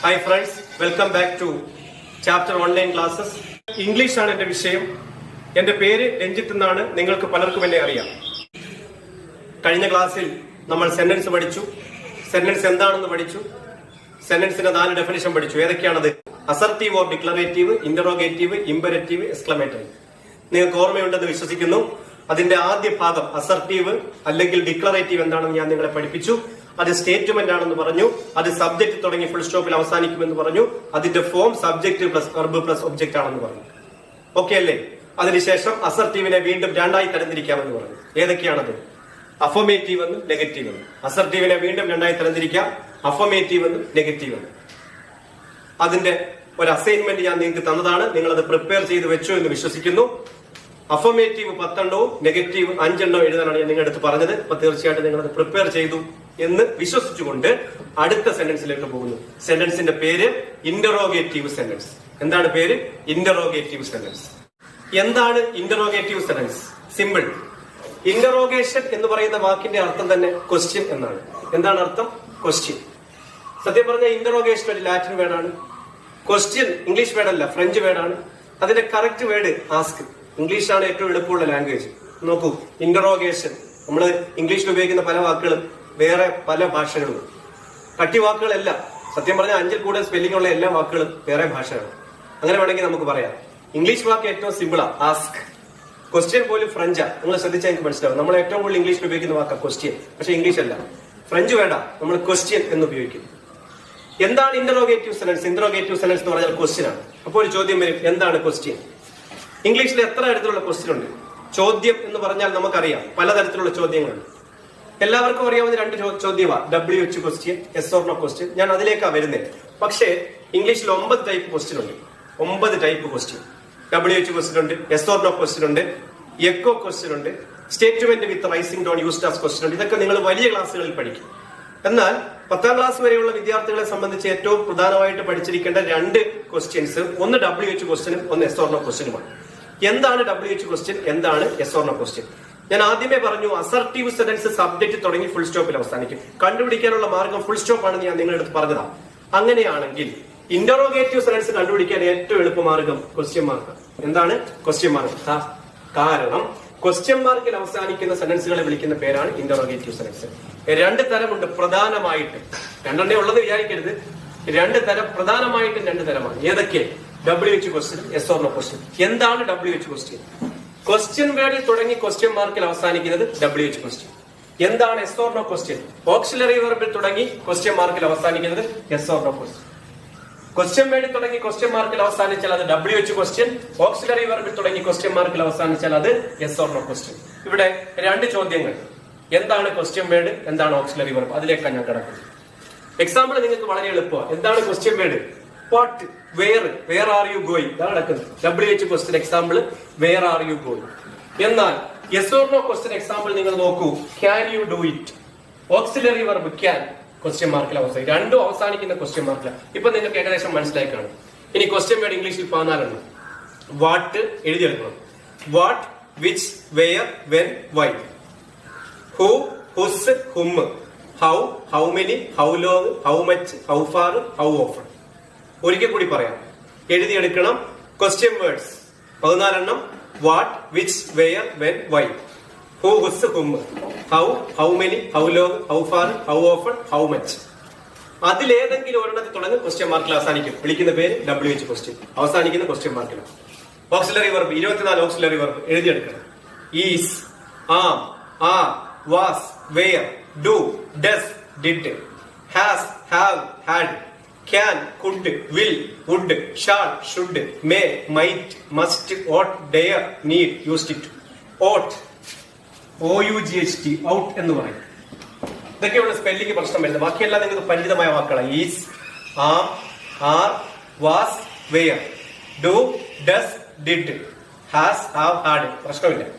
Hi friends, welcome back to chapter online classes. English ആണ് എന്റെ വിഷയം. എന്റെ പേര് രഞ്ജിത്ത് എന്നാണ്. നിങ്ങൾക്ക് പലർക്കും എന്നെ അറിയാം. കഴിഞ്ഞ ക്ലാസ്സിൽ നമ്മൾ സെന്റൻസ് പഠിച്ചു. സെന്റൻസ് എന്താണെന്ന് പഠിച്ചു. സെന്റൻസിന്റെ 4 ഡെഫിനിഷൻ പഠിച്ചു. ഏതൊക്കെയാണത്? Assertive or declarative, interrogative, imperative, exclamatory. നിങ്ങൾക്ക് ഓർമ്മയുണ്ടെന്ന് വിശ്വസിക്കുന്നു. അതിന്റെ ആദ്യ ഭാഗം അസർട്ടീവ് അല്ലെങ്കിൽ ഡിക്ലറേറ്റീവ് എന്താണെന്ന് ഞാൻ നിങ്ങളെ പഠിപ്പിച്ചു. അത് സ്റ്റേറ്റ്മെന്റ് ആണെന്ന് പറഞ്ഞു. അത് സബ്ജക്ട് തുടങ്ങി ഫുൾ സ്റ്റോപ്പിൽ അവസാനിക്കുമെന്ന് പറഞ്ഞു. അതിന്റെ form subject plus verb plus object ആണെന്ന് പറഞ്ഞു. ഓക്കെ അല്ലേ? അതിനുശേഷം അസർട്ടീവിനെ വീണ്ടും 2ആയി തരംതിരിക്കാമെന്ന് പറഞ്ഞു. ഏതൊക്കെയാണത്? അഫർമേറ്റീവ് എന്നും നെഗറ്റീവ് എന്നും. അസർട്ടീവിനെ വീണ്ടും 2ആയി തരംതിരിക്കാം. അഫർമേറ്റീവ് എന്നും നെഗറ്റീവ് എന്നും. അതിന്റെ ഒരു അസൈൻമെന്റ് ഞാൻ നിങ്ങൾക്ക് തന്നതാണ്. നിങ്ങൾ അത് പ്രിപ്പയർ ചെയ്ത് വെച്ചു എന്ന് വിശ്വസിക്കുന്നു. അഫർമേറ്റീവ് 10 എണ്ണവും നെഗറ്റീവ് 5 എണ്ണവും എഴുതാനാണ് ഞാൻ നിങ്ങളുടെ അടുത്ത് പറഞ്ഞത്. അപ്പൊ തീർച്ചയായിട്ടും നിങ്ങൾ അത് പ്രിപ്പയർ ചെയ്തു എന്ന് വിശ്വസിച്ചുകൊണ്ട് അടുത്ത സെന്റൻസിലേക്ക് പോകുന്നു. സെന്റൻസിന്റെ പേര് ഇന്ററോഗേറ്റീവ് സെന്റൻസ്. എന്താണ് പേര്? Interrogative sentence. എന്താണ് ഇന്ററോഗേറ്റീവ് സെന്റൻസ്? സിമ്പിൾ. ഇന്ററോഗേഷൻ എന്ന് പറയുന്ന വാക്കിന്റെ അർത്ഥം തന്നെ ക്വസ്റ്റ്യൻ എന്നാണ്. എന്താണ് അർത്ഥം? ക്വസ്റ്റ്യൻ. സത്യം പറഞ്ഞാൽ ഇന്ററോഗേഷൻ ഒരു ലാറ്റിൻ വേർഡാണ്. ക്വസ്റ്റ്യൻ ഇംഗ്ലീഷ് വേർഡല്ല, ഫ്രഞ്ച് വേർഡാണ്. അതിന്റെ കറക്റ്റ് വേർഡ് ആസ്ക്. ഇംഗ്ലീഷാണ് ഏറ്റവും എളുപ്പമുള്ള ലാംഗ്വേജ്. നോക്കൂ, ഇന്ററോഗേഷൻ. നമ്മൾ ഇംഗ്ലീഷിൽ ഉപയോഗിക്കുന്ന പല വാക്കുകളും വേറെ പല ഭാഷകളും കട്ടി വാക്കുകളല്ല. സത്യം പറഞ്ഞാൽ 5ൽ കൂടുതൽ സ്പെല്ലിംഗ് ഉള്ള എല്ലാ വാക്കുകളും വേറെ ഭാഷകളാണ്. അങ്ങനെ വേണമെങ്കിൽ നമുക്ക് പറയാം. ഇംഗ്ലീഷ് വാക്ക് ഏറ്റവും സിമ്പിളാ, ആസ്ക്. ക്വസ്റ്റ്യൻ പോലും ഫ്രഞ്ചാ. നിങ്ങൾ ശ്രദ്ധിച്ചാൽ എനിക്ക് മനസ്സിലാവും. നമ്മൾ ഏറ്റവും കൂടുതൽ ഇംഗ്ലീഷിൽ ഉപയോഗിക്കുന്ന വാക്കാ ക്വസ്റ്റ്യൻ. പക്ഷെ ഇംഗ്ലീഷ് അല്ല, ഫ്രഞ്ച് വേണ്ട, നമ്മൾ ക്വസ്റ്റ്യൻ എന്ന് ഉപയോഗിക്കും. എന്താണ് ഇന്ററോഗേറ്റീവ് സെന്റൻസ്? ഇന്ററോഗേറ്റീവ് സെന്റൻസ് എന്ന് പറഞ്ഞാൽ ക്വസ്റ്റ്യൻ ആണ്. അപ്പോൾ ഒരു ചോദ്യം വരും, എന്താണ് ക്വസ്റ്റ്യൻ? ഇംഗ്ലീഷിൽ എത്ര തരത്തിലുള്ള ക്വസ്റ്റ്യൻ ഉണ്ട്? ചോദ്യം എന്ന് പറഞ്ഞാൽ നമുക്കറിയാം, പലതരത്തിലുള്ള ചോദ്യങ്ങളുണ്ട്. എല്ലാവർക്കും അറിയാവുന്ന 2 ചോദ്യമാണ്, WH question, yes or no question. ഞാൻ അതിലേക്കാ വരുന്നത്. പക്ഷേ ഇംഗ്ലീഷിൽ 9 ടൈപ്പ് ക്വസ്റ്റ്യൻ ഉണ്ട്. 9 ടൈപ്പ് ക്വസ്റ്റ്യൻ. WH ക്വസ്റ്റ്യൻ ഉണ്ട്, എസ് ഓർ നോ ക്വസ്റ്റ്യൻ ഉണ്ട്, എക്കോ ക്വസ്റ്റ്യൻ ഉണ്ട്, statement with rising tone used as question ഉണ്ട്. ഇതൊക്കെ നിങ്ങൾ വലിയ ക്ലാസ്സുകളിൽ പഠിക്കും. എന്നാൽ 10ാം ക്ലാസ് വരെയുള്ള വിദ്യാർത്ഥികളെ സംബന്ധിച്ച് ഏറ്റവും പ്രധാനമായിട്ട് പഠിച്ചിരിക്കേണ്ട 2 ക്വസ്റ്റ്യൻസ്, ഒന്ന് WH ക്വസ്റ്റ്യനും ഒന്ന് എസ് ഓർ നോ ക്വസ്റ്റ്യനുമാണ്. എന്താണ് WH ക്വസ്റ്റ്യൻ? എന്താണ് എസ് ഓർ നോ ക്വസ്റ്റ്യൻ? ഞാൻ ആദ്യമേ പറഞ്ഞു, അസർട്ടീവ് സെന്റൻസ് സബ്ജക്ട് തുടങ്ങി ഫുൾ സ്റ്റോപ്പിൽ അവസാനിക്കും. കണ്ടുപിടിക്കാനുള്ള മാർഗം ഫുൾ സ്റ്റോപ്പ് ആണെന്ന് ഞാൻ നിങ്ങളുടെ അടുത്ത് പറഞ്ഞതാണ്. അങ്ങനെയാണെങ്കിൽ ഇന്ററോഗേറ്റീവ് സെന്റൻസ് കണ്ടുപിടിക്കാൻ ഏറ്റവും എളുപ്പമാർഗം ക്വസ്റ്റ്യൻ മാർക്ക്. എന്താണ് ക്വസ്റ്റ്യൻ മാർക്ക്? കാരണം ക്വസ്റ്റ്യൻ മാർക്കിൽ അവസാനിക്കുന്ന സെന്റൻസുകളെ വിളിക്കുന്ന പേരാണ് ഇന്ററോഗേറ്റീവ് സെന്റൻസ്. 2 തരമുണ്ട് പ്രധാനമായിട്ട്. 2 ഉള്ളത് വിചാരിക്കരുത്. 2 തരം, പ്രധാനമായിട്ടും 2 തരമാണ്. ഏതൊക്കെ? WH question, yes or no question. എന്താണ് WH ക്വസ്റ്റ്യൻ? ക്വസ്റ്റ്യൻ വേർഡിൽ തുടങ്ങി ക്വസ്റ്റ്യൻ മാർക്കിൽ അവസാനിക്കുന്നത് WH ക്വസ്റ്റ്യൻ. എന്താണ് yes or no question? Auxiliary വെർബിൽ തുടങ്ങി ക്വസ്റ്റ്യൻ മാർക്കിൽ അവസാനിക്കുന്നത് yes or no question. Question വേർഡിൽ തുടങ്ങി ക്വസ്റ്റ്യൻ മാർക്കിൽ അവസാനിച്ചാൽ അത് WH ക്വസ്റ്റ്യൻ. ഓക്സിലറി വെർബിൽ തുടങ്ങി ക്വസ്റ്റ്യൻ മാർക്കിൽ അവസാനിച്ചാൽ അത് എസ് ഓർ നോ ക്വസ്റ്റ്യൻ. ഇവിടെ 2 ചോദ്യങ്ങൾ. എന്താണ് ക്വസ്റ്റ്യൻ വേർഡ്? എന്താണ് ഓക്സിലറി വെർബ്? അതിലേക്കാണ് ഞാൻ കിടക്കുന്നത്. എക്സാമ്പിൾ നിങ്ങൾക്ക് വളരെ എളുപ്പമാണ്. എന്താണ് question word? What, where are you going? ഇതാണ് നടക്കുന്നത്. WH question example, where are you going. എന്നാൽ yes or no question example നിങ്ങൾ നോക്കൂ, can you do it. Auxiliary verb can, question മാർക്കിൽ അവസാനിക്കും. 2 അവസാനിക്കുന്ന ക്വസ്റ്റ്യൻ മാർക്കിലാണ്. ഇപ്പൊ നിങ്ങൾക്ക് ഏകദേശം മനസ്സിലായി കാണും. ഇനി ക്വസ്റ്റ്യൻ വേർഡ് ഇംഗ്ലീഷിൽ 14 എണ്ണം. വാട്ട് എഴുതിയെടുക്കണം. What, which, where, when, why. Who, whose, whom. How, how many, how long, how much, how far, how often. ഒരിക്കൽ കൂടി പറയാം, എഴുതിയെടുക്കണം. ക്വസ്റ്റ്യൻ വേർഡ്സ് 14 എണ്ണം. What, which, where, when, why. Who, whose, whom. How, how many, how long, how far, how often, how much. അതിലേതെങ്കിലും ഒരെണ്ണത്തിൽ തുടങ്ങി question മാർക്കിൽ അവസാനിക്കും. വിളിക്കുന്ന പേര് WH ക്വസ്റ്റ്യൻ. അവസാനിക്കുന്ന ക്വസ്റ്റ്യൻ മാർക്കിലാണ്. Auxiliary verb 24 auxiliary verb എഴുതിയെടുക്കണം. Is, am, are, was, were, do, does, did, has, have, had, can, could, will, would, shall, should, may, might, must, ought, dare, need, used it. ought, OUGHT, out എന്ന് പറയും. ഇതൊക്കെയുള്ള spelling പ്രശ്നം വരുന്നത്. ബാക്കിയെല്ലാം നിങ്ങൾക്ക് പരിചിതമായ വാക്കുകളാണ്. Is, am, are, was, were, do, does, did, has, have, had. പ്രശ്നമില്ല.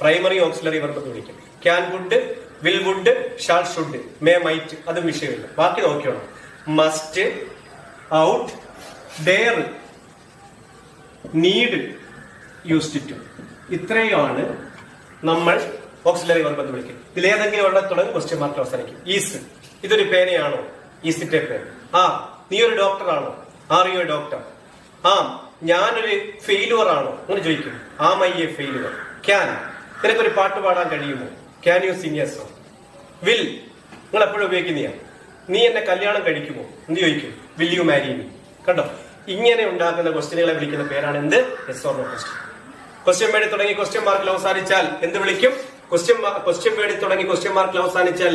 Primary auxiliary verb വിളിക്കും. Can, could, will, would, shall, should, may, might. അതും വിഷയമില്ല. ബാക്കി നോക്കിയോണം. Must, ought, dare, need, used to. ഇത്രയാണ് നമ്മൾ ഓക്സിലറി വെർബ് എന്ന് വിളിക്കും. ഇതിലേതെങ്കിലും ഒരെണ്ണം തുടങ്ങി ക്വസ്റ്റ്യൻ മാർക്ക് അവസാനിക്കും. ഈസ്, ഇതൊരു പേനയാണോ? ഈസ് ഇറ്റ് എ പേൻ? ആ, നീ ഒരു ഡോക്ടറാണോ? Are you a doctor? Am, ഞാനൊരു ഫെയിലുവർ ആണോ? അങ്ങനെ ചോദിക്കും. Am I a failure? Can, നിനക്കൊരു പാട്ട് പാടാൻ കഴിയുമോ? Can you sing a song? Will, നിങ്ങൾ എപ്പോഴും ഉപയോഗിക്കുന്നതാണ്. നീ എന്നെ കല്യാണം കഴിക്കുമോ? എന്ത് ചോദിക്കും? Will you marry me? കണ്ടോ, ഇങ്ങനെ ഉണ്ടാക്കുന്ന ക്വസ്റ്റ്യനുകളെ വിളിക്കുന്ന പേരാണ് എന്ത്? Yes or no question. Question വേർഡിൽ തുടങ്ങി ക്വസ്റ്റ്യൻ മാർക്കിൽ അവസാനിച്ചാൽ എന്ത് വിളിക്കും? ക്വസ്റ്റ്യൻ വേർഡിൽ തുടങ്ങി ക്വസ്റ്റ്യൻ മാർക്കിൽ അവസാനിച്ചാൽ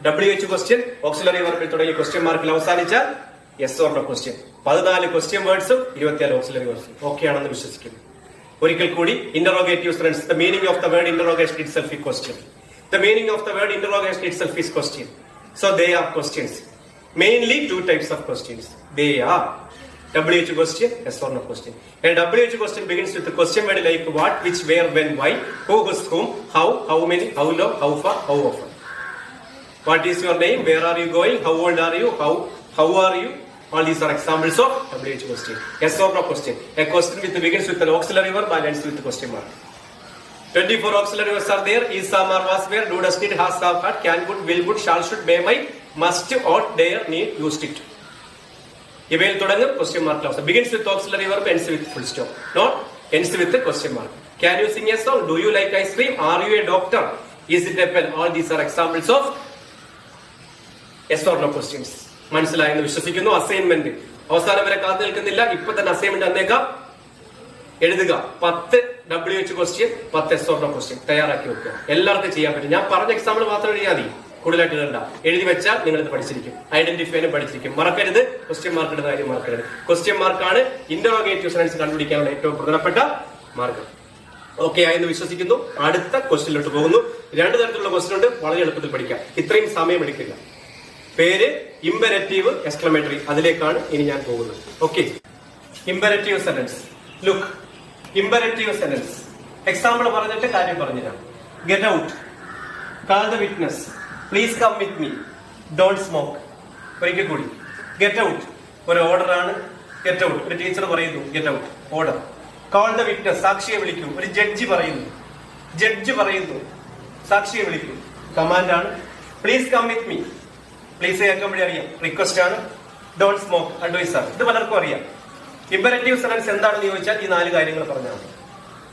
WH ക്വസ്റ്റ്യൻ, ഓക്സിലറി വർബിൽ തുടങ്ങി ക്വസ്റ്റ്യൻ മാർക്കിൽ അവസാനിച്ചാൽ yes or no question. 14 question വേർഡ്സും 24 ഓക്സിലറി വേർഡ്സും ഓക്കെ ആണെന്ന് വിശ്വസിക്കുന്നു. ഒരിക്കൽ കൂടി, interrogative sense, the meaning of the word interrogation itself is question. The meaning of the word interrogation itself is question. So they are questions. Mainly 2 types of questions. They are WH question, yes or no question. A WH question begins with the question word like what, which, where, when, why, who, whose, whom, how many, how long, how far, how often. What is your name? Where are you going? How old are you? How are you? All these are examples of WH question. Yes or no question. A question begins with an auxiliary verb and ends with the question mark. 24 auxiliary verbs are there. Is, am, are, was, were, do, does, did, has, have, had, can, would, will, would, shall, should, may, might, must, ought, dare, need, used, it. ഇവയിൽ തുടങ്ങും question mark അവസാനം. Begins with auxiliary verb, ends with full stop. Not ends with the question mark. Can you sing a song? Do you like ice cream? Are you a doctor? Is it a pen? All these are examples of yes or no questions. മനസ്സിലായെന്ന് വിശ്വസിക്കുന്നു. Assignment അവസാനം വരെ കാത്തു നിൽക്കുന്നില്ല. ഇപ്പൊ തന്നെ assignment തന്നേക്കാം. എഴുതുക 10 WH question, 10 yes or no question തയ്യാറാക്കി വെക്കുക. എല്ലാവർക്കും ചെയ്യാൻ പറ്റും. ഞാൻ പറഞ്ഞ എക്സാമ്പിൾ മാത്രം എഴുതിയാൽ മതി, കൂടുതലായിട്ട് ഇടണ്ട. എഴുതി വെച്ചാൽ നിങ്ങൾ ഇത് പഠിച്ചിരിക്കും, ഐഡന്റിഫൈനും പഠിച്ചിരിക്കും. മറക്കരുത്, ക്വസ്റ്റ്യൻ മാർക്ക് ഇടുന്ന കാര്യം മറക്കരുത്. ക്വസ്റ്റ്യൻ മാർക്കാണ് ഇന്ററോഗേറ്റീവ് സെൻസ് കണ്ടുപിടിക്കാനുള്ള ഏറ്റവും പ്രധാനപ്പെട്ട മാർഗം. ഓക്കെ ആയെന്ന് വിശ്വസിക്കുന്നു. അടുത്ത ക്വസ്റ്റ്യനിലോട്ട് പോകുന്നു. 2 തരത്തിലുള്ള ക്വസ്റ്റ്യൻ ഉണ്ട്, വളരെ എളുപ്പത്തിൽ പഠിക്കാം. ഇത്രയും സമയം എടുക്കില്ല. പേര് ഇമ്പരറ്റീവ്, എക്സ്ക്ലമേറ്ററി, അതിലേക്കാണ് ഇനി ഞാൻ പോകുന്നത്. Okay, imperative sentence. Look, imperative sentence example പറഞ്ഞിട്ട് കാര്യം പറഞ്ഞുതരാം. Get out, call the witness, please come with me, don't smoke. ഒരിക്കൽ കൂടി, ഗെറ്റ് ഔട്ട് ഒരു ഓർഡർ ആണ്. ഗെറ്റ് ഔട്ട് ഒരു ടീച്ചർ പറയുന്നു, get out order. Call the witness, സാക്ഷിയെ വിളിക്കൂ. ഒരു ജഡ്ജി പറയുന്നു, സാക്ഷിയെ വിളിക്കൂ, കമാൻഡ് ആണ്. Please come with me, please കേൾക്കുമ്പോഴേ അറിയാം, റിക്വസ്റ്റ് ആണ്. ഡോണ്ട് സ്മോക്ക് അഡ്വൈസ് ആണ്. ഇത് പലർക്കും അറിയാം. ഇമ്പരറ്റീവ് സെന്റൻസ് എന്താണെന്ന് ചോദിച്ചാൽ ഈ 4 കാര്യങ്ങൾ പറഞ്ഞാൽ മതി.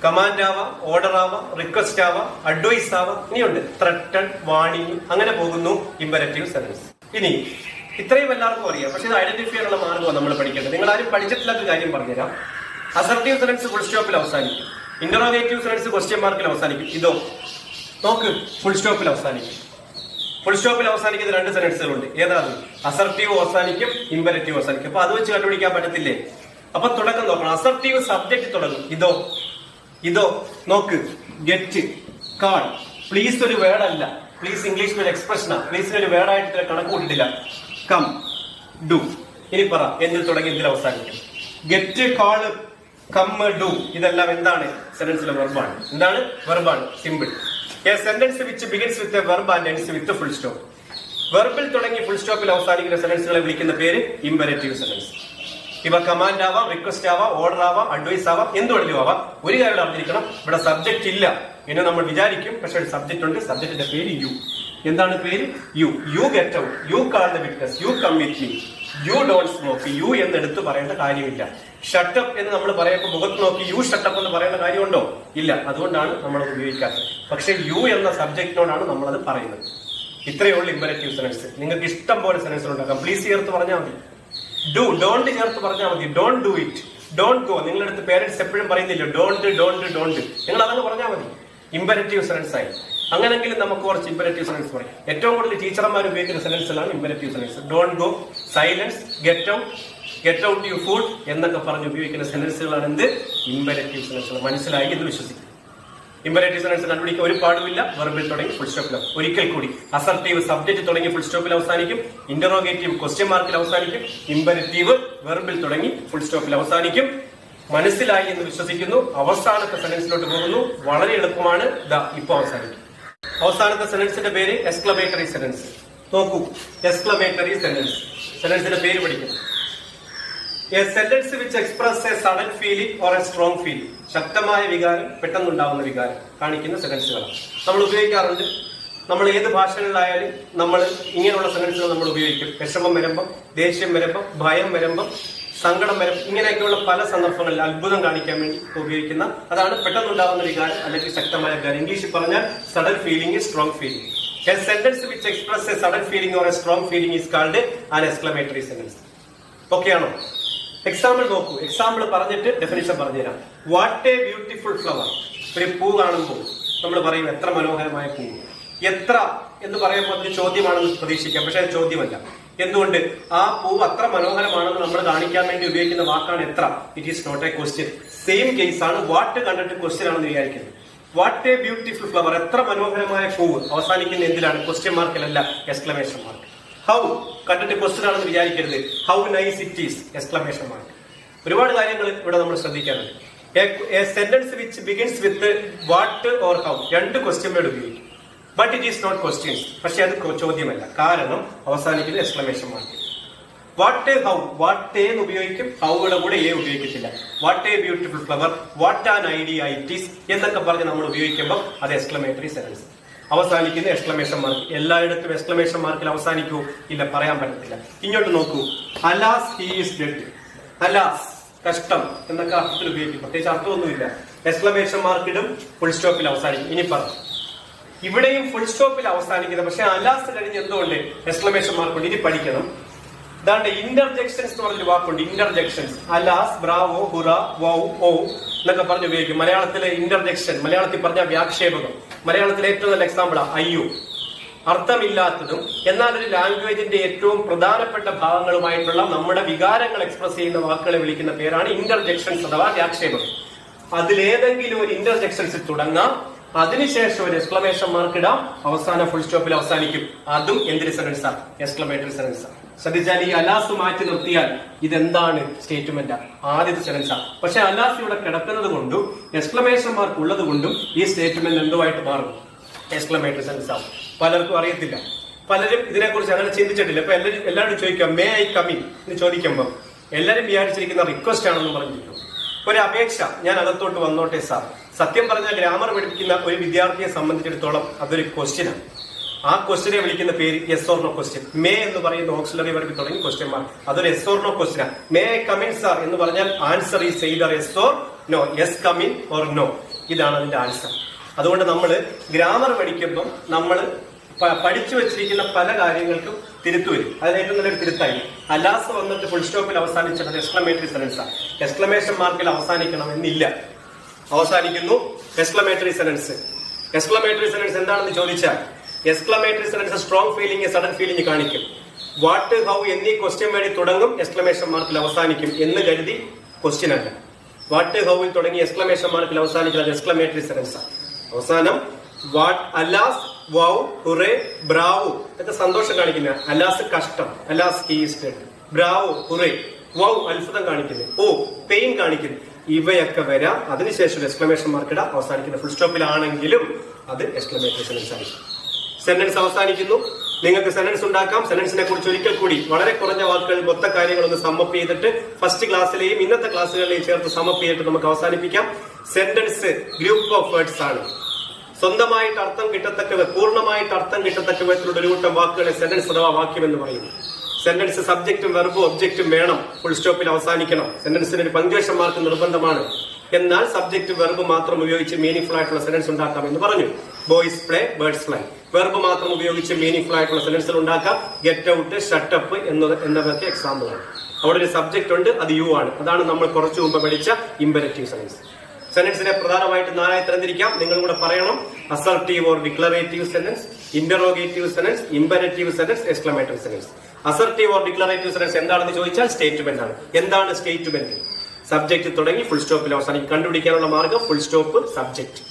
കമാൻഡ് ആവാം, ഓർഡർ ആവാം, റിക്വസ്റ്റ് ആവാം, അഡ്വൈസ് ആവാം, ഇനിയുണ്ട് ത്രട്ടൺ, വാണിംഗ്, അങ്ങനെ പോകുന്നു ഇമ്പരറ്റീവ് സെന്റൻസ്. ഇനി ഇത്രയും എല്ലാവർക്കും അറിയാം, പക്ഷെ ഇത് ഐഡന്റിഫൈ ചെയ്യാനുള്ള മാർഗമാണ് നമ്മൾ പഠിക്കേണ്ടത്. നിങ്ങൾ ആരും പഠിച്ചിട്ടില്ലാത്ത കാര്യം പറഞ്ഞുതരാം. അസർട്ടീവ് സെന്റൻസ് ഫുൾ സ്റ്റോപ്പിൽ അവസാനിക്കും. ഇന്ററോഗേറ്റീവ് സെന്റൻസ് ക്വസ്റ്റ്യൻ മാർക്കിൽ അവസാനിക്കും. ഇതോ നോക്ക്, ഫുൾ സ്റ്റോപ്പിൽ അവസാനിക്കും. ഫുൾ സ്റ്റോപ്പിൽ അവസാനിക്കുന്ന 2 സെന്റൻസുകളുണ്ട്. ഏതാണ്? അസർട്ടീവ് അവസാനിക്കും, ഇമ്പരറ്റീവ് അവസാനിക്കും. അപ്പൊ അത് വെച്ച് കണ്ടുപിടിക്കാൻ പറ്റത്തില്ലേ? അപ്പൊ തുടക്കം നോക്കണം. അസർട്ടീവ് സബ്ജക്ട് തുടങ്ങും. ഇതോ നോക്ക്, ഗെറ്റ്, കാൾ. പ്ലീസ് ഒരു വേർഡ് അല്ല, പ്ലീസ് ഇംഗ്ലീഷിൽ ഒരു എക്സ്പ്രഷനാ. പ്ലീസിന് ഒരു വേർഡായിട്ട് കണക്ക് കൂട്ടിട്ടില്ല. Come, do. ഇനി പറ, എന്നിൽ തുടങ്ങി എന്തിൽ അവസാനിക്കും? ഗെറ്റ്, കാൾ, കം, ഡു, ഇതെല്ലാം എന്താണ്? സെന്റൻസിലെ വെർബാണ്. എന്താണ്? വെർബാണ്. Simple. A sentence which begins with a verb and ends with a full stop. വെർബിൽ തുടങ്ങി ഫുൾ സ്റ്റോപ്പിൽ അവസാനിക്കുന്ന സെന്റൻസുകളെ വിളിക്കുന്ന പേര് ഇമ്പരറ്റീവ് സെന്റൻസ്. ഇവ കമാൻഡ് ആവാം, റിക്വസ്റ്റ് ആവാം, ഓർഡർ ആവാം, അഡ്വൈസ് ആവാം, എന്ത് വേണമെങ്കിലും ആവാം. ഒരു കാര്യം അറിഞ്ഞിരിക്കണം, ഇവിടെ സബ്ജക്ട് ഇല്ല എന്ന് നമ്മൾ വിചാരിക്കും, പക്ഷെ ഒരു സബ്ജക്ട് ഉണ്ട്. സബ്ജക്റ്റിന്റെ പേര് യു. എന്താണ് പേര്? You get out, you call the witness, you come with me, you don't smoke. You എന്നെടുത്ത് പറയേണ്ട കാര്യമില്ല. ഷട്ടപ്പ് എന്ന് നമ്മൾ പറയുമ്പോൾ മുഖത്ത് നോക്കി യു ഷട്ടപ്പ് എന്ന് പറയേണ്ട കാര്യമുണ്ടോ? ഇല്ല. അതുകൊണ്ടാണ് നമ്മൾ ഉപയോഗിക്കാത്തത്. പക്ഷെ യു എന്ന സബ്ജക്റ്റിനോടാണ് നമ്മളത് പറയുന്നത്. ഇത്രയേ ഉള്ളൂ ഇമ്പരറ്റീവ് സെന്റൻസ്. നിങ്ങൾക്ക് ഇഷ്ടം പോലെ സെന്റൻസ് ഉണ്ടാക്കാം. പ്ലീസ് ചേർത്ത് പറഞ്ഞാൽ മതി. ഡു, ഡോണ്ട് ചേർത്ത് പറഞ്ഞാൽ മതി. Don't do it, don't go. നിങ്ങളുടെ അടുത്ത് പേരൻസ് എപ്പോഴും പറയുന്നില്ല ഡോണ്ട്. നിങ്ങൾ അതങ്ങ് പറഞ്ഞാൽ മതി. ഇമ്പരറ്റീവ് സെന്റൻസ് ആയി. അങ്ങനെങ്കിലും നമുക്ക് കുറച്ച് ഇമ്പരറ്റീവ് സെന്റൻസ് പറയും. ഏറ്റവും കൂടുതൽ ടീച്ചർമാർ ഉപയോഗിക്കുന്ന സെന്റൻസുകളാണ് imperative sentence. Don't go, silence, get out you food എന്നൊക്കെ പറഞ്ഞ് ഉപയോഗിക്കുന്ന സെന്റൻസുകളാണ് എന്ത്? ഇമ്പരറ്റീവ് സെന്റൻസുകൾ. മനസ്സിലായി എന്ന് വിശ്വസിക്കും. ഇമ്പരറ്റീവ് സെന്റൻസ് കണ്ടുപിടിക്കാൻ ഒരു പാടുമില്ല. വെർബിൽ തുടങ്ങി ഫുൾ സ്റ്റോപ്പിൽ. ഒരിക്കൽ കൂടി, അസർട്ടീവ് സബ്ജക്ട് തുടങ്ങി ഫുൾ സ്റ്റോപ്പിൽ അവസാനിക്കും. ഇന്ററോഗേറ്റീവ് ക്വസ്റ്റ്യൻ മാർക്കിൽ അവസാനിക്കും. ഇമ്പരറ്റീവ് വെർബിൽ തുടങ്ങി ഫുൾ സ്റ്റോപ്പിൽ അവസാനിക്കും. മനസ്സിലായി എന്ന് വിശ്വസിക്കുന്നു. അവസാനത്തെ സെന്റൻസിലോട്ട് പോകുന്നു. വളരെ എളുപ്പമാണ്. ഇപ്പൊ അവസാനിക്കും. അവസാനത്തെ സെന്റൻസിന്റെ പേര് എക്സ്ക്ലമേറ്ററി സെന്റൻസ്. നോക്കൂ, എക്സ്ക്ലമേറ്ററി സെന്റൻസ്. സെന്റൻസിന്റെ പേര് പഠിക്കും. A sentence which expresses a sudden feeling or a strong feeling. ശക്തമായ വികാരം, പെട്ടെന്നുണ്ടാവുന്ന വികാരം കാണിക്കുന്ന സെന്റൻസുകളാണ് നമ്മൾ ഉപയോഗിക്കാറുണ്ട്. നമ്മൾ ഏത് ഭാഷകളിലായാലും നമ്മൾ ഇങ്ങനെയുള്ള സെന്റൻസുകൾ നമ്മൾ ഉപയോഗിക്കും. വിഷമം വരുമ്പം, ദേഷ്യം വരുമ്പം, ഭയം വരുമ്പം, സങ്കടം വരുമ്പം, ഇങ്ങനെയൊക്കെയുള്ള പല സന്ദർഭങ്ങളിൽ അത്ഭുതം കാണിക്കാൻ വേണ്ടി ഉപയോഗിക്കുന്ന, അതാണ് പെട്ടെന്നുണ്ടാകുന്ന വികാരം അല്ലെങ്കിൽ ശക്തമായ വികാരം. ഇംഗ്ലീഷിൽ പറഞ്ഞാൽ sudden feeling is strong feeling. A sentence which expresses a sudden feeling or a strong feeling is called an exclamatory sentence. Okay ആണോ? എക്സാമ്പിൾ നോക്കൂ. എക്സാമ്പിൾ പറഞ്ഞിട്ട് ഡെഫിനിഷൻ പറഞ്ഞുതരാം. What a beautiful flower. ഒരു പൂ കാണുമ്പോൾ നമ്മൾ പറയും എത്ര മനോഹരമായ പൂ. എത്ര എന്ന് പറയുമ്പോൾ അതൊരു ചോദ്യമാണെന്ന് പ്രതീക്ഷിക്കാം, പക്ഷെ അത് ചോദ്യമല്ല. എന്തുകൊണ്ട്? ആ പൂ അത്ര മനോഹരമാണെന്ന് നമ്മൾ കാണിക്കാൻ വേണ്ടി ഉപയോഗിക്കുന്ന വാക്കാണ് എത്ര. It is not a question. Same case ആണ് വാട്ട് കണ്ടിട്ട് ക്വസ്റ്റ്യൻ ആണെന്ന് വിചാരിക്കുന്നത്. വാട്ട് എ ബ്യൂട്ടിഫുൾ ഫ്ലവർ, എത്ര മനോഹരമായ പൂവ്, അവസാനിക്കുന്ന എന്തിലാണ്? ക്വസ്റ്റ്യൻ മാർക്കിലല്ല, എക്സ്ക്ലമേഷൻ മാർക്ക്. ഹൗ കണ്ടിട്ട് ക്വസ്റ്റ്യൻ ആണെന്ന് വിചാരിക്കരുത്. How nice it is, exclamation mark. ഒരുപാട് കാര്യങ്ങൾ ഇവിടെ നമ്മൾ ശ്രദ്ധിക്കാറുണ്ട്. A sentence which begins with what or how, രണ്ട് ക്വസ്റ്റ്യൻ വേർഡ് ഉപയോഗിക്കും. But it is not questions, പക്ഷെ അത് ചോദ്യമല്ല, കാരണം അവസാനിക്കുന്നത് exclamation mark. What how, what എന്ന് ഉപയോഗിക്കും, ഹൗയുടെ കൂടെ എ ഉപയോഗിക്കത്തില്ല. What a beautiful flower, what an idea it is എന്നൊക്കെ പറഞ്ഞ് നമ്മൾ ഉപയോഗിക്കുമ്പോൾ അത് എക്സ്ക്ലമേറ്ററി സെന്റൻസ്. അവസാനിക്കുന്ന എക്സ്ക്ലമേഷൻ മാർക്ക്. എല്ലായിടത്തും എക്സ്ക്ലമേഷൻ മാർക്കിൽ അവസാനിക്കൂ? ഇല്ല, പറയാൻ പറ്റത്തില്ല. ഇങ്ങോട്ട് നോക്കൂ. Alas he is dead. Alas, കഷ്ടം എന്നൊക്കെ അർത്ഥത്തിൽ ഉപയോഗിക്കും. പ്രത്യേകിച്ച് അർത്ഥമൊന്നുമില്ല. എക്സ്ക്ലമേഷൻ മാർക്ക് ഇടും, ഫുൾ സ്റ്റോപ്പിൽ അവസാനിക്കും. ഇനി പറഞ്ഞു, ഇവിടെയും ഫുൾ സ്റ്റോപ്പിൽ അവസാനിക്കുന്നത്, പക്ഷെ അലാസ് കഴിഞ്ഞ് എന്തുകൊണ്ട് എക്സ്ക്ലമേഷൻ മാർക്ക് ഉണ്ട്? ഇനി പഠിക്കണം. ഇതാണ്ട് ഇന്റർജെക്ഷൻസ് എന്ന് പറഞ്ഞൊരു വാക്കുണ്ട്. ഇന്റർജെക്ഷൻസ്, അലാസ്, ബ്രാവോ, ഹുറ, വൗ, ഓ എന്നൊക്കെ പറഞ്ഞ് ഉപയോഗിക്കും. മലയാളത്തിലെ ഇന്റർജെക്ഷൻ, മലയാളത്തിൽ പറഞ്ഞ വ്യാക്ഷേപകം. മലയാളത്തിലെ ഏറ്റവും നല്ല എക്സാമ്പിളാ അയ്യോ. അർത്ഥമില്ലാത്തതും എന്നാൽ ഒരു ലാംഗ്വേജിന്റെ ഏറ്റവും പ്രധാനപ്പെട്ട ഭാഗങ്ങളുമായിട്ടുള്ള നമ്മുടെ വികാരങ്ങൾ എക്സ്പ്രസ് ചെയ്യുന്ന വാക്കുകളെ വിളിക്കുന്ന പേരാണ് ഇന്റർജെക്ഷൻസ് അഥവാ വ്യാക്ഷേപകം. അതിലേതെങ്കിലും ഒരു ഇന്റർജെക്ഷൻസ് തുടങ്ങാം, അതിനുശേഷം ഒരു എക്സ്ക്ലമേഷൻ മാർക്ക് ഇടാം, അവസാനം ഫുൾ സ്റ്റോപ്പിൽ അവസാനിക്കും. അതും എന്തൊരു സെന്റൻസാ? എക്സ്ക്ലമേറ്ററി സെന്റൻസാ. ശ്രദ്ധിച്ചാൽ ഈ അലാസ് മാറ്റി നിർത്തിയാൽ ഇതെന്താണ്? സ്റ്റേറ്റ്മെന്റാ, ആദ്യത്തെ സെന്റൻസാ. പക്ഷെ അലാസ് ഇവിടെ കിടക്കുന്നത് കൊണ്ടും എക്സ്ക്ലമേഷൻ മാർക്ക് ഉള്ളത് കൊണ്ടും ഈ സ്റ്റേറ്റ്മെന്റ് എന്തുമായിട്ട് മാറും? എക്സ്ക്ലമേറ്ററി സെന്റൻസ് ആവും. പലർക്കും അറിയത്തില്ല, പലരും ഇതിനെക്കുറിച്ച് അങ്ങനെ ചിന്തിച്ചിട്ടില്ല. ഇപ്പൊ എല്ലാവരും ചോദിക്കാം മേ ഐ കം ഇൻ എന്ന് ചോദിക്കുമ്പോൾ എല്ലാരും വിചാരിച്ചിരിക്കുന്ന റിക്വസ്റ്റ് ആണെന്ന് പറഞ്ഞിരിക്കും. ഒരു അപേക്ഷ, ഞാൻ അകത്തോട്ട് വന്നോട്ടെ സാർ. സത്യം പറഞ്ഞാൽ ഗ്രാമർ പഠിപ്പിക്കുന്ന ഒരു വിദ്യാർത്ഥിയെ സംബന്ധിച്ചിടത്തോളം അതൊരു ക്വസ്റ്റ്യനാണ്. ആ ക്വസ്റ്റ്യനെ വിളിക്കുന്ന പേര് yes or no question. May എന്ന് പറയുന്ന ഓക്സിലറി വർബിൽ തുടങ്ങി ക്വസ്റ്റ്യൻ മാർക്ക്, അതൊരു യെസ് ഓർ നോ ക്വസ്റ്റ്യനാണ്. May I come in sir എന്ന് പറഞ്ഞാൽ answer is either yes or no. Yes come in or no, ഇതാണ് അതിന്റെ ആൻസർ. അതുകൊണ്ട് നമ്മൾ ഗ്രാമർ പഠിക്കുമ്പോൾ നമ്മൾ പഠിച്ചു വെച്ചിരിക്കുന്ന പല കാര്യങ്ങൾക്കും തിരുത്തു വരും. അതിന് ഏറ്റവും നല്ലൊരു തിരുത്തായി അലാസ് വന്നിട്ട് ഫുൾ സ്റ്റോപ്പിൽ അവസാനിച്ചത് എക്സ്ക്ലമേറ്ററി സെന്റൻസാണ്. എക്സ്ക്ലമേഷൻ മാർക്കിൽ അവസാനിക്കണം എന്നില്ല, അവസാനിക്കുന്നു എക്സ്ക്ലമേറ്ററി സെന്റൻസ്. എക്സ്ക്ലമേറ്ററി സെന്റൻസ് എന്താണെന്ന് ചോദിച്ചാൽ exclamatory sentence strong feeling, sudden feeling കാണിക്കും. വാട്ട്, ഹൗ എന്നീ ക്വസ്റ്റ്യൻ വേണ്ടി തുടങ്ങും, എക്സ്ക്ലമേഷൻ മാർക്കിൽ അവസാനിക്കും എന്ന് കരുതി ക്വസ്റ്റ്യൻ അല്ല. വാട്ട്, ഹൗവിൽ തുടങ്ങി എക്സ്ക്ലമേഷൻ മാർക്കിൽ അവസാനിക്കുന്നത് എക്സ്ക്ലമേറ്ററി സെന്റൻസ്. അവസാനം what, alas, wow, hurray, bravo ഇതൊക്കെ സന്തോഷം കാണിക്കുന്ന. അലാസ് കഷ്ടം, alas he is dead. Bravo, hurray, wow അത്ഭുതം കാണിക്കുന്നു, ഓ പെയിൻ കാണിക്കുന്നു. ഇവയൊക്കെ വരാം. അതിനുശേഷം എക്സ്ക്ലമേഷൻ മാർക്ക് ഇടാം. അവസാനിക്കുന്ന ഫുൾ സ്റ്റോപ്പിലാണെങ്കിലും അത് എക്സ്ക്ലമേറ്ററി സെന്റൻസ് ആയിരിക്കും. സെന്റൻസ് അവസാനിക്കുന്നു. നിങ്ങൾക്ക് സെന്റൻസ് ഉണ്ടാക്കാം. സെന്റൻസിനെ കുറിച്ച് ഒരിക്കൽ കൂടി വളരെ കുറഞ്ഞ വാക്കുകൾ മൊത്ത കാര്യങ്ങളൊന്ന് സമ്മപ്പ് ചെയ്തിട്ട് ഫസ്റ്റ് ക്ലാസ്സിലെയും ഇന്നത്തെ ക്ലാസ്സുകളിലെയും ചേർത്ത് സമ്മപ്പ് ചെയ്തിട്ട് നമുക്ക് അവസാനിപ്പിക്കാം. സെന്റൻസ് ഗ്രൂപ്പ് ഓഫ് വേർഡ്സ് ആണ്. സ്വന്തമായിട്ട് അർത്ഥം കിട്ടത്തക്ക, പൂർണ്ണമായിട്ട് അർത്ഥം കിട്ടത്തക്ക വിധത്തിലുള്ള ഒരു കൂട്ടം വാക്കുകളെ സെന്റൻസ് അഥവാ വാക്യം എന്ന് പറയുന്നു. സെന്റൻസ് സബ്ജക്റ്റും വെർബും ഒബ്ജക്റ്റും വേണം, ഫുൾ സ്റ്റോപ്പിൽ അവസാനിക്കണം. സെന്റൻസിന് ഒരു പങ്ക്ച്വേഷൻ മാർക്ക് നിർബന്ധമാണ്. എന്നാൽ സബ്ജക്റ്റ് വെർബ് മാത്രം ഉപയോഗിച്ച് മീനിങ് ആയിട്ടുള്ള സെന്റൻസ് ഉണ്ടാക്കാം എന്ന് പറഞ്ഞു. Boys play, birds fly. Verb മാത്രം ഉപയോഗിച്ച് മീനിങ് ആയിട്ടുള്ള സെന്റൻസുകൾ ഉണ്ടാക്കാം. ഗെറ്റ് ഔട്ട്, ഷട്ടപ്പ് എന്നതൊക്കെ എക്സാമ്പിൾ ആണ്. അവിടെ ഒരു സബ്ജക്റ്റ് ഉണ്ട്, അത് യു ആണ്. അതാണ് നമ്മൾ കുറച്ചു മുമ്പ് പഠിച്ച ഇമ്പരറ്റീവ് സെന്റൻസ്. സെന്റൻസിനെ പ്രധാനമായിട്ട് നാലായി തരംതിരിക്കാം. നിങ്ങൾ കൂടെ പറയണം. Assertive or declarative sentence, interrogative sentence, imperative sentence, exclamatory sentence. Assertive or declarative sentence എന്താണെന്ന് ചോദിച്ചാൽ സ്റ്റേറ്റ്മെന്റ് ആണ്. എന്താണ് സ്റ്റേറ്റ്മെന്റ്? സബ്ജക്ട് തുടങ്ങി ഫുൾ സ്റ്റോപ്പിൽ അവസാനിക്കും. കണ്ടുപിടിക്കാനുള്ള മാർഗം full stop, subject.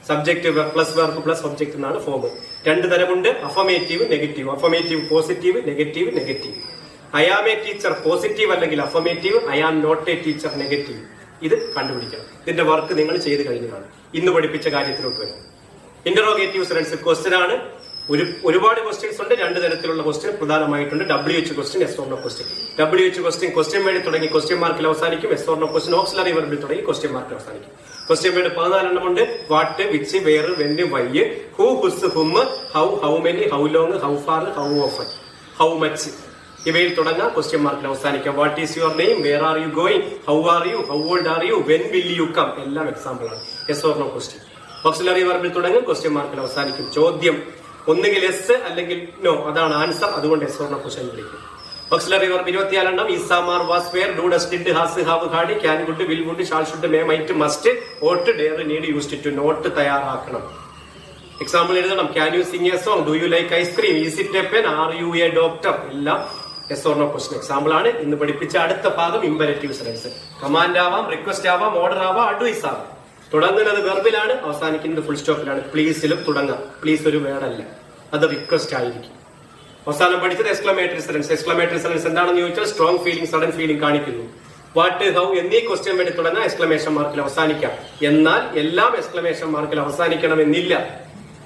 Subject plus verb plus object എന്നാണ് ഫോം. രണ്ട് തരമുണ്ട്, affirmative, negative. Affirmative positive, negative negative. I am a teacher positive അല്ലെങ്കിൽ affirmative. I am not a teacher negative. ഇത് കണ്ടുപിടിക്കണം. ഇതിന്റെ വർക്ക് നിങ്ങൾ ചെയ്ത് കഴിഞ്ഞതാണ്. ഇന്ന് പഠിപ്പിച്ച കാര്യത്തിലോട്ട് വരും. ഇന്ററോഗേറ്റീവ് സെന്റൻസ് ക്വസ്റ്റ്യൻ ആണ്. ഒരുപാട് ക്വസ്റ്റ്യൻസ് ഉണ്ട്. രണ്ട് തരത്തിലുള്ള ക്വസ്റ്റ്യൻ പ്രധാനമായിട്ടുണ്ട്. WH question, yes or no question. WH question വേണ്ടി തുടങ്ങി ക്വസ്റ്റ്യൻ മാർക്കിൽ അവസാനിക്കും. Yes or no question auxiliary വെർബിൽ തുടങ്ങി ക്വസ്റ്റ്യൻ മാർക്കിൽ അവസാനിക്കും. ക്വസ്റ്റ്യൻ വേർഡ് 14 എണ്ണമുണ്ട്. What, which, where, when, why, who, whose, whom, how, how many, how long, how far, how often, how much ഇവയിൽ തുടങ്ങാം. ക്വസ്റ്റ്യൻ മാർക്കിൽ അവസാനിക്കാം. What is your name, where are you going, how are you, how old are you, when will you come, എല്ലാം example ആണ്. Yes or no question. Auxiliary വെർബിൽ തുടങ്ങും. Question മാർക്കിൽ അവസാനിക്കും. ചോദ്യം ഒന്നുകിൽ എസ് അല്ലെങ്കിൽ നോ, അതാണ് ആൻസർ. അതുകൊണ്ട് എസ് ഓർ നോ ക്വസ്റ്റ്യൻ വിളിക്കും. ഓക്സിലറി വെർബ് 24 എണ്ണം. Is am are, was, were, do, does, did, has, have, had, can, could, will, would, shall, should, may, might, must, ought, dare, need, used to. Note തയ്യാറാക്കണം. Example എഴുതണം. Can you sing a song, do you like ice cream, is it a pen, are you a doctor, എല്ലാം yes or no question example ആണ്. ഇന്ന് പഠിപ്പിച്ച അടുത്ത ഭാഗം imperative sentence. Command ആവാം, request ആവാം, ഓർഡർ ആവാം, അഡ്വൈസ് ആവാം. തുടങ്ങുന്നത് വെർബിലാണ്, അവസാനിക്കുന്നത് ഫുൾ സ്റ്റോപ്പിലാണ്. പ്ലീസിലും തുടങ്ങാം. പ്ലീസ് ഒരു വേർഡല്ല, അത് റിക്വസ്റ്റ് ആയിരിക്കും. അവസാനം പഠിച്ചത് എക്സ്ക്ലമേറ്ററി സെന്റൻസ്. എക്സ്ക്ലമേറ്ററി സെന്റൻസ് എന്താണെന്ന് ചോദിച്ചാൽ സ്ട്രോങ് ഫീലിംഗ്, സഡൻ ഫീലിംഗ് കാണിക്കുന്നു. വാട്ട്, ഹൗ എന്നീ ക്വസ്റ്റ്യൻ വേണ്ടി തുടങ്ങാൻ എക്സ്ക്ലമേഷൻ മാർക്കിൽ അവസാനിക്കാം. എന്നാൽ എല്ലാം എക്സ്ക്ലമേഷൻ മാർക്കിൽ അവസാനിക്കണമെന്നില്ല.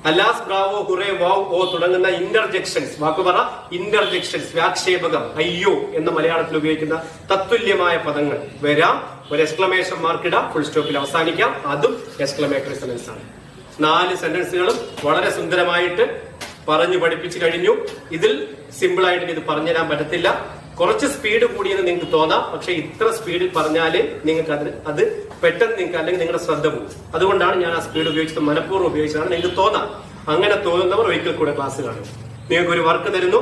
അലാസ്, ബ്രാവോ, ഹുറേ, വാവ്, ഓ തുടങ്ങുന്ന ഇന്റർജെക്ഷൻസ്, വാക്കുപറ ഇന്റർജെക്ഷൻസ്, വ്യാക്ഷേപകം, അയ്യോ എന്ന മലയാളത്തിൽ ഉപയോഗിക്കുന്ന തത്തുല്യമായ പദങ്ങൾ വരാം. ഒരു എക്സ്ക്ലമേഷൻ മാർക്ക് ഇടാം, ഫുൾ സ്റ്റോപ്പിൽ അവസാനിക്കാം. അതും എക്സ്ക്ലമേറ്ററി സെന്റൻസ് ആണ്. 4 സെന്റൻസുകളും വളരെ സുന്ദരമായിട്ട് പറഞ്ഞു പഠിപ്പിച്ചു കഴിഞ്ഞു. ഇതിൽ സിമ്പിൾ ആയിട്ട് ഇത് പറഞ്ഞുതരാൻ പറ്റത്തില്ല. കുറച്ച് സ്പീഡ് കൂടിയെന്ന് നിങ്ങൾക്ക് തോന്നാം. പക്ഷെ ഇത്ര സ്പീഡിൽ പറഞ്ഞാലേ നിങ്ങൾക്ക് അത് പെട്ടെന്ന് നിങ്ങൾക്ക് അല്ലെങ്കിൽ നിങ്ങളുടെ ശ്രദ്ധ പോകും. അതുകൊണ്ടാണ് ഞാൻ ആ സ്പീഡ് ഉപയോഗിച്ചത്, മനഃപൂർവ്വം ഉപയോഗിച്ചതാണ്. നിങ്ങൾക്ക് തോന്നാം. അങ്ങനെ തോന്നുന്നവർ ഒരിക്കൽ കൂടെ ക്ലാസ് കാണും. നിങ്ങൾക്ക് ഒരു വർക്ക് തരുന്നു.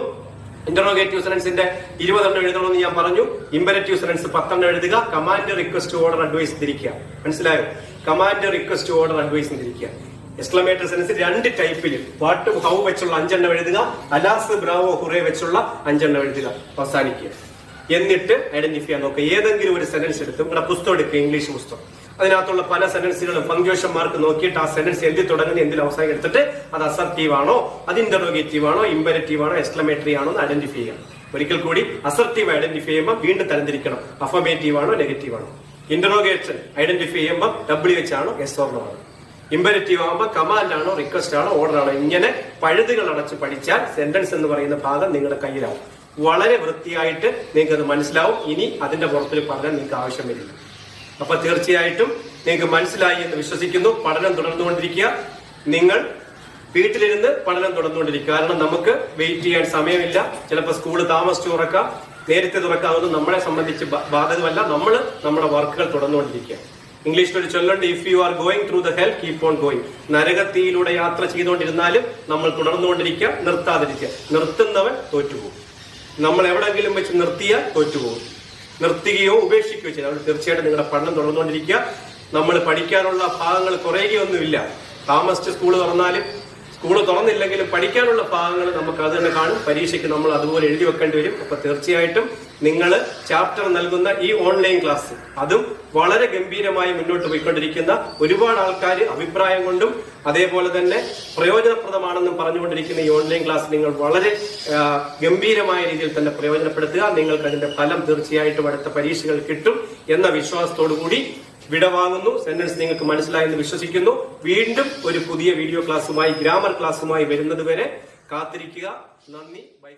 ഇന്ററോഗേറ്റീവ് സെന്റൻസിന്റെ 20 എണ്ണം എഴുതണമെന്ന് ഞാൻ പറഞ്ഞു. ഇമ്പരറ്റീവ് സെന്റൻസ് 10 എണ്ണം എഴുതുക. കമാൻഡ്, റിക്വസ്റ്റ്, ഓർഡർ, അഡ്വൈസ് തിരിക്കുക. മനസ്സിലായോ? കമാൻഡ്, റിക്വസ്റ്റ്, ഓർഡർ, അഡ്വൈസ് തിരിക്കുക. എക്സ്ക്ലമേറ്ററി സെന്റൻസ് 2 ടൈപ്പിൽ. വാട്ട്, ഹൗ വെച്ചുള്ള 5 എണ്ണം എഴുതുക. അലാസ്, ബ്രാവോ, ഹുറേ വെച്ചുള്ള 5 എണ്ണം എഴുതുക. അവസാനിക്കുക. എന്നിട്ട് ഐഡന്റിഫൈ ചെയ്യാൻ നോക്കുക. ഏതെങ്കിലും ഒരു സെന്റൻസ് എടുത്ത് നിങ്ങളുടെ പുസ്തകം എടുക്കുക, ഇംഗ്ലീഷ് പുസ്തകം. അതിനകത്തുള്ള പല സെന്റൻസുകളും പങ്ക്ച്വേഷൻ മാർക്ക് നോക്കിയിട്ട് ആ സെന്റൻസ് എന്തിൽ തുടങ്ങുന്ന എന്തിൽ അവസാനം എടുത്തിട്ട് അത് അസർട്ടീവ് ആണോ, അത് ഇന്ററോഗേറ്റീവ് ആണോ, ഇമ്പരറ്റീവ് ആണോ, എക്സ്ക്ലമേറ്ററി ആണോ എന്ന് ഐഡന്റിഫൈ ചെയ്യാം. ഒരിക്കൽ കൂടി അസർട്ടീവ് ഐഡന്റിഫൈ ചെയ്യുമ്പോൾ വീണ്ടും തരംതിരിക്കണം. അഫർമേറ്റീവ് ആണോ, നെഗറ്റീവ് ആണോ. ഇന്ററോഗേഷൻ ഐഡന്റിഫൈ ചെയ്യുമ്പോൾ WH ആണോ, എസ് ഓർ നോ ആണോ. ഇമ്പരറ്റീവ് ആകുമ്പോൾ കമാൻഡ് ആണോ, റിക്വസ്റ്റ് ആണോ, ഓർഡർ ആണോ. ഇങ്ങനെ പഴുതുകൾ അടച്ച് പഠിച്ചാൽ സെന്റൻസ് എന്ന് പറയുന്ന ഭാഗം നിങ്ങളുടെ കയ്യിലാവും. വളരെ വൃത്തിയായിട്ട് നിങ്ങൾക്ക് അത് മനസ്സിലാവും. ഇനി അതിന്റെ പുറത്തിൽ പറഞ്ഞാൽ നിങ്ങൾക്ക് ആവശ്യം വരില്ല. അപ്പൊ തീർച്ചയായിട്ടും നിങ്ങൾക്ക് മനസ്സിലായി എന്ന് വിശ്വസിക്കുന്നു. പഠനം തുടർന്നുകൊണ്ടിരിക്കുക. നിങ്ങൾ വീട്ടിലിരുന്ന് പഠനം തുടർന്നുകൊണ്ടിരിക്കുക. കാരണം നമുക്ക് വെയിറ്റ് ചെയ്യാൻ സമയമില്ല. ചിലപ്പോൾ സ്കൂള് താമസിച്ചു തുറക്കാം, നേരത്തെ തുറക്കാവുന്നത് നമ്മളെ സംബന്ധിച്ച് ബാധകമല്ല. നമ്മൾ നമ്മുടെ വർക്കുകൾ തുടർന്നുകൊണ്ടിരിക്കുക. ഇംഗ്ലീഷിൽ ഒരു ചൊല്ലുണ്ട്, if you are going through the hell keep on going. നരകത്തിയിലൂടെ യാത്ര ചെയ്തുകൊണ്ടിരുന്നാലും നമ്മൾ തുടർന്നുകൊണ്ടിരിക്കുക, നിർത്താതിരിക്കുക. നിർത്തുന്നവൻ തോറ്റുപോകും. നമ്മൾ എവിടെങ്കിലും വെച്ച് നിർത്തിയാൽ തോറ്റുപോകും. നിർത്തുകയോ ഉപേക്ഷിക്കുകയോ ചെയ്യും. അതുകൊണ്ട് തീർച്ചയായിട്ടും നിങ്ങളുടെ പഠനം തുടർന്നുകൊണ്ടിരിക്കുക. നമ്മൾ പഠിക്കാനുള്ള ഭാഗങ്ങൾ കുറയുകയൊന്നുമില്ല. താമസിച്ച് സ്കൂള് തുറന്നാലും സ്കൂള് തുറന്നില്ലെങ്കിലും പഠിക്കാനുള്ള ഭാഗങ്ങൾ നമുക്ക് അത് തന്നെ കാണും. പരീക്ഷയ്ക്ക് നമ്മൾ അതുപോലെ എഴുതി വെക്കേണ്ടി വരും. അപ്പൊ തീർച്ചയായിട്ടും നിങ്ങൾ ചാപ്റ്റർ നൽകുന്ന ഈ ഓൺലൈൻ ക്ലാസ് അതും വളരെ ഗംഭീരമായി മുന്നോട്ട് പോയിക്കൊണ്ടിരിക്കുന്ന ഒരുപാട് ആൾക്കാർ അഭിപ്രായം കൊണ്ടും അതേപോലെ തന്നെ പ്രയോജനപ്രദമാണെന്നും പറഞ്ഞുകൊണ്ടിരിക്കുന്ന ഈ ഓൺലൈൻ ക്ലാസ് നിങ്ങൾ വളരെ ഗംഭീരമായ രീതിയിൽ തന്നെ പ്രയോജനപ്പെടുത്തുക. നിങ്ങൾക്ക് അതിന്റെ ഫലം തീർച്ചയായിട്ടും അടുത്ത പരീക്ഷകൾ കിട്ടും എന്ന വിശ്വാസത്തോടു കൂടി വിടവാങ്ങുന്നു. സെന്റൻസ് നിങ്ങൾക്ക് മനസ്സിലായെന്ന് വിശ്വസിക്കുന്നു. വീണ്ടും ഒരു പുതിയ വീഡിയോ ക്ലാസ്സുമായി, ഗ്രാമർ ക്ലാസ്സുമായി വരുന്നത് വരെ കാത്തിരിക്കുക. നന്ദി. ബൈ.